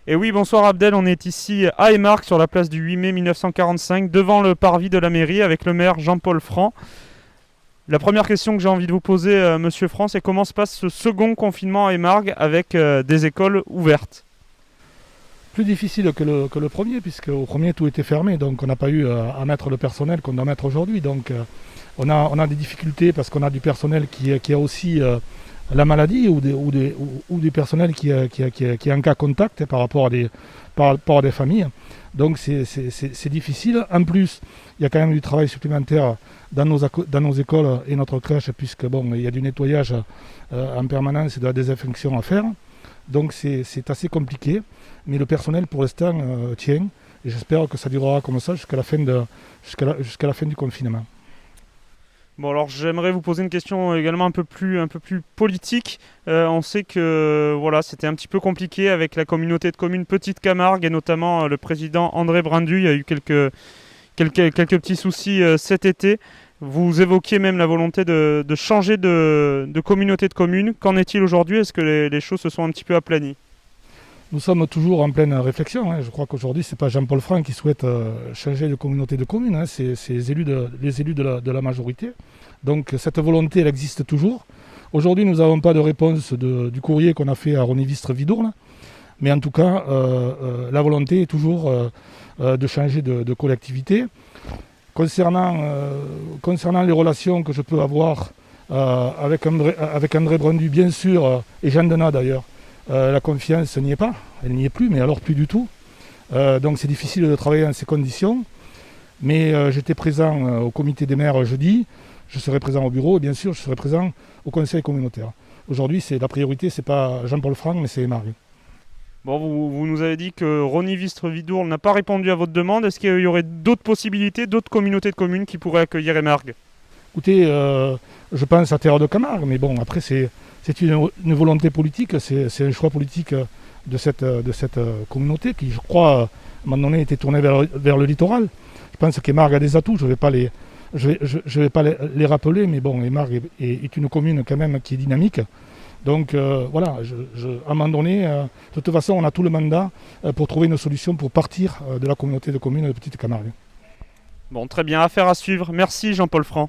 Et oui, bonsoir Abdel, on est ici à Émargues sur la place du 8 mai 1945 devant le parvis de la mairie avec le maire Jean-Paul Franc. La première question que j'ai envie de vous poser, monsieur Franc, c'est comment se passe ce second confinement à Émargues avec des écoles ouvertes? Plus difficile que le premier, puisque au premier tout était fermé, donc on n'a pas eu à mettre le personnel qu'on doit mettre aujourd'hui. Donc on a des difficultés parce qu'on a du personnel qui a aussi la maladie ou des personnels qui est en cas contact par rapport à des familles. Donc c'est difficile. En plus, il y a quand même du travail supplémentaire dans nos écoles et notre crèche, puisque bon, il y a du nettoyage en permanence et de la désinfection à faire. Donc c'est assez compliqué, mais le personnel pour l'instant tient, et j'espère que ça durera comme ça jusqu'à la fin du confinement. Bon alors j'aimerais vous poser une question également un peu plus politique. On sait que voilà, c'était un petit peu compliqué avec la communauté de communes Petite Camargue et notamment le président André Brandu. Il y a eu quelques petits soucis cet été. Vous évoquiez même la volonté de changer de communauté de communes. Qu'en est-il aujourd'hui? Est-ce que les choses se sont un petit peu aplanies? Nous sommes toujours en pleine réflexion, hein. Je crois qu'aujourd'hui, ce n'est pas Jean-Paul Franc qui souhaite changer de communauté de communes, hein. C'est les élus de la majorité. Donc cette volonté, elle existe toujours. Aujourd'hui, nous n'avons pas de réponse du courrier qu'on a fait à Rony-Vistre-Vidourle, mais en tout cas, la volonté est toujours de changer de collectivité. Concernant les relations que je peux avoir avec André Brandu, bien sûr, et Jean Denat d'ailleurs, la confiance n'y est pas, elle n'y est plus, mais alors plus du tout. Donc c'est difficile de travailler dans ces conditions. Mais j'étais présent au comité des maires jeudi, je serai présent au bureau et bien sûr je serai présent au conseil communautaire. Aujourd'hui, la priorité, c'est pas Jean-Paul Franc, mais c'est Émargues. Bon, vous nous avez dit que Rony-Vistre-Vidourle n'a pas répondu à votre demande. Est-ce qu'il y aurait d'autres possibilités, d'autres communautés de communes qui pourraient accueillir Émargues? Écoutez, je pense à Terre de Camargue, mais bon, après c'est une volonté politique, c'est un choix politique de cette communauté qui, je crois, à un moment donné, était tournée vers le littoral. Je pense qu'Émargues a des atouts, je vais pas les rappeler, mais bon, Émargues est une commune quand même qui est dynamique. Donc voilà, à un moment donné, de toute façon, on a tout le mandat pour trouver une solution pour partir de la communauté de communes de Petite Camargue. Bon, très bien, affaire à suivre. Merci Jean-Paul Franc.